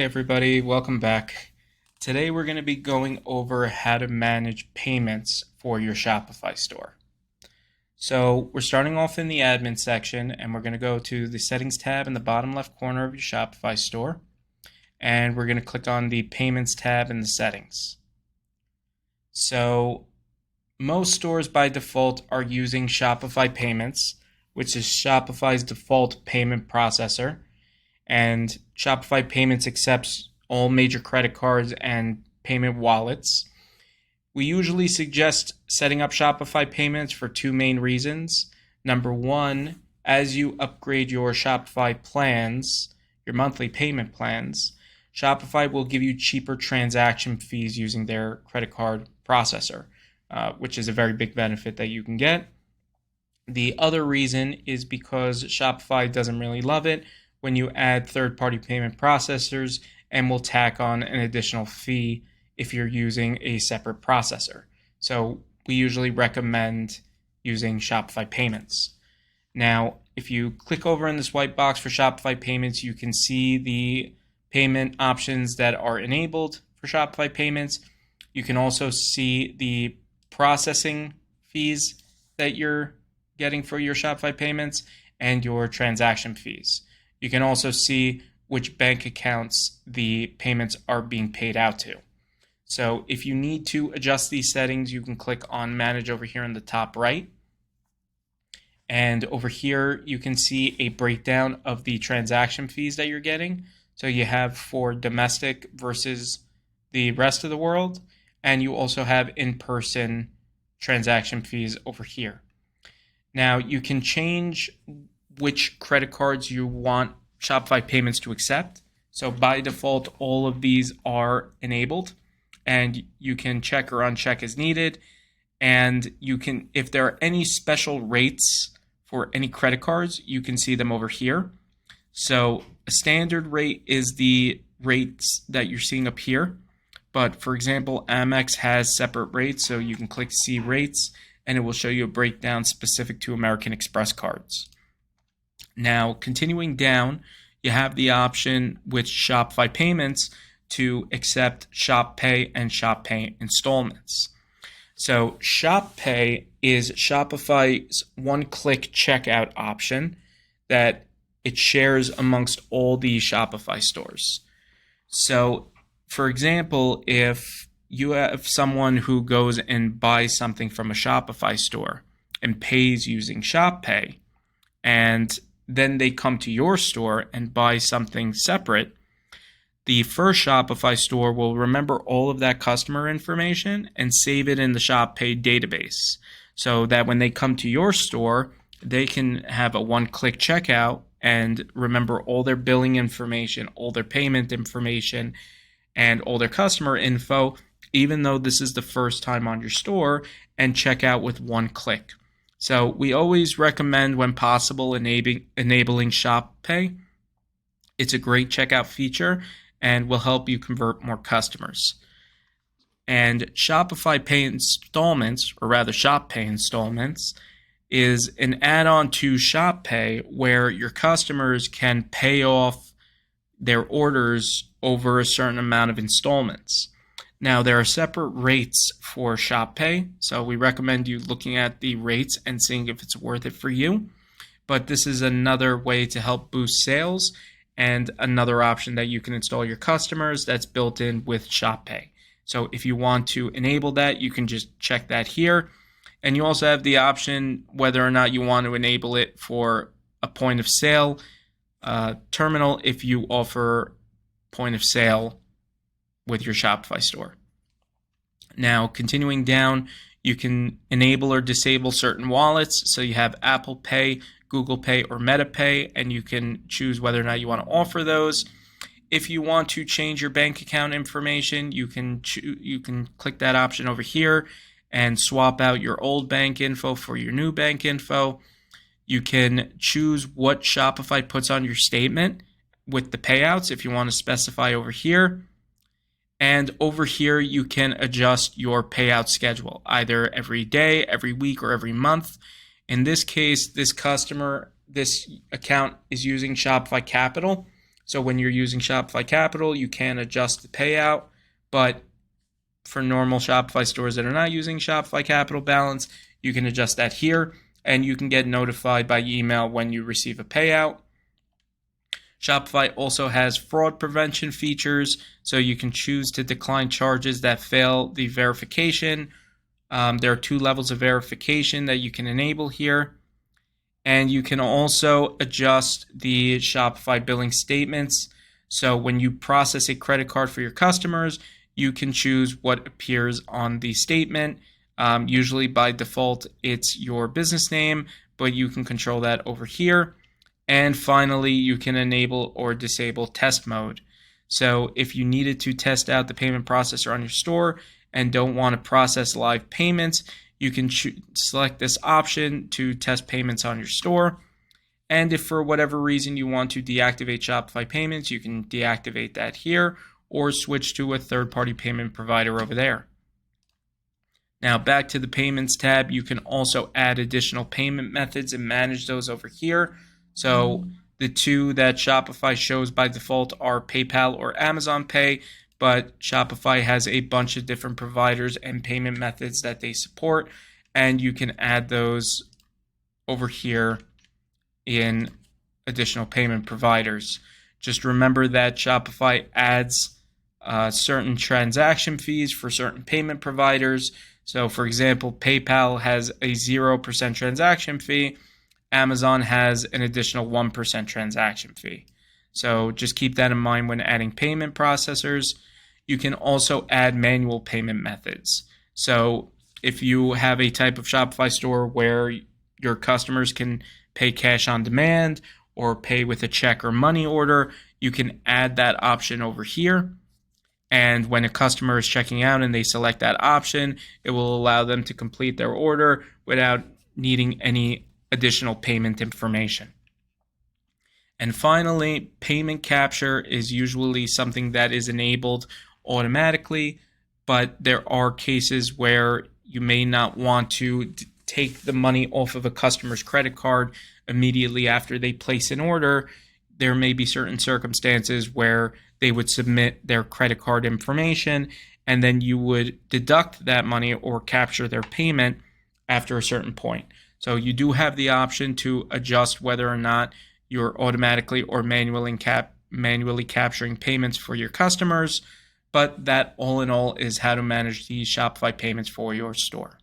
Hey everybody, welcome back. Today we're going to be going over how to manage payments for your Shopify store. So we're starting off in the admin section and we're going to go to the settings tab in the bottom left corner of your Shopify store. And we're going to click on the payments tab in the settings. So most stores by default are using Shopify Payments, which is Shopify's default payment processor. And Shopify Payments accepts all major credit cards and payment wallets. We usually suggest setting up Shopify Payments for two main reasons. Number one, as you upgrade your Shopify plans, your monthly payment plans, Shopify will give you cheaper transaction fees using their credit card processor, which is a very big benefit that you can get. The other reason is because Shopify doesn't really love it when you add third-party payment processors and will tack on an additional fee if you're using a separate processor. So we usually recommend using Shopify Payments. Now, if you click over in this white box for Shopify Payments, you can see the payment options that are enabled for Shopify Payments. You can also see the processing fees that you're getting for your Shopify Payments and your transaction fees. You can also see which bank accounts the payments are being paid out to. So if you need to adjust these settings, you can click on Manage over here in the top right. And over here, you can see a breakdown of the transaction fees that you're getting. So you have for domestic versus the rest of the world. And you also have in-person transaction fees over here. Now, you can change which credit cards you want Shopify Payments to accept. So by default, all of these are enabled, and you can check or uncheck as needed. And you can, if there are any special rates for any credit cards, you can see them over here. So a standard rate is the rates that you're seeing up here. But for example, Amex has separate rates, so you can click See Rates, and it will show you a breakdown specific to American Express cards. Now, continuing down, you have the option with Shopify Payments to accept Shop Pay and Shop Pay installments. So Shop Pay is Shopify's one-click checkout option that it shares amongst all the Shopify stores. So, for example, if you have someone who goes and buys something from a Shopify store and pays using Shop Pay, and then they come to your store and buy something separate, the first Shopify store will remember all of that customer information and save it in the Shop Pay database so that when they come to your store, they can have a one-click checkout and remember all their billing information, all their payment information, and all their customer info, even though this is the first time on your store, and check out with one click. So we always recommend, when possible, enabling Shop Pay. It's a great checkout feature and will help you convert more customers. And Shopify Pay Installments, or rather Shop Pay Installments, is an add-on to Shop Pay where your customers can pay off their orders over a certain amount of installments. Now, there are separate rates for Shop Pay, so we recommend you looking at the rates and seeing if it's worth it for you. But this is another way to help boost sales and another option that you can install your customers that's built in with Shop Pay. So if you want to enable that, you can just check that here. And you also have the option whether or not you want to enable it for a point of sale terminal if you offer point of sale with your Shopify store. Now, continuing down, you can enable or disable certain wallets. So you have Apple Pay, Google Pay, or Meta Pay, and you can choose whether or not you want to offer those. If you want to change your bank account information, you can click that option over here and swap out your old bank info for your new bank info. You can choose what Shopify puts on your statement with the payouts if you want to specify over here. And over here, you can adjust your payout schedule, either every day, every week, or every month. In this case, this account is using Shopify Capital. So when you're using Shopify Capital, you can adjust the payout, but for normal Shopify stores that are not using Shopify Capital Balance, you can adjust that here, and you can get notified by email when you receive a payout. Shopify also has fraud prevention features, so you can choose to decline charges that fail the verification. There are 2 levels of verification that you can enable here. And you can also adjust the Shopify billing statements. So when you process a credit card for your customers, you can choose what appears on the statement. Usually by default, it's your business name, but you can control that over here. And finally, you can enable or disable test mode. So if you needed to test out the payment processor on your store and don't want to process live payments, you can select this option to test payments on your store. And if for whatever reason you want to deactivate Shopify payments, you can deactivate that here or switch to a third-party payment provider over there. Now back to the payments tab, you can also add additional payment methods and manage those over here. So the 2 that Shopify shows by default are PayPal or Amazon Pay, but Shopify has a bunch of different providers and payment methods that they support, and you can add those over here in additional payment providers. Just remember that Shopify adds certain transaction fees for certain payment providers. So for example, PayPal has a 0% transaction fee. Amazon has an additional 1% transaction fee. So just keep that in mind when adding payment processors. You can also add manual payment methods. So if you have a type of Shopify store where your customers can pay cash on demand or pay with a check or money order, you can add that option over here. And when a customer is checking out and they select that option, it will allow them to complete their order without needing any additional payment information. And finally, payment capture is usually something that is enabled automatically, but there are cases where you may not want to take the money off of a customer's credit card immediately after they place an order. There may be certain circumstances where they would submit their credit card information, and then you would deduct that money or capture their payment after a certain point. So you do have the option to adjust whether or not you're automatically or manually capturing payments for your customers, but that all in all is how to manage the Shopify payments for your store.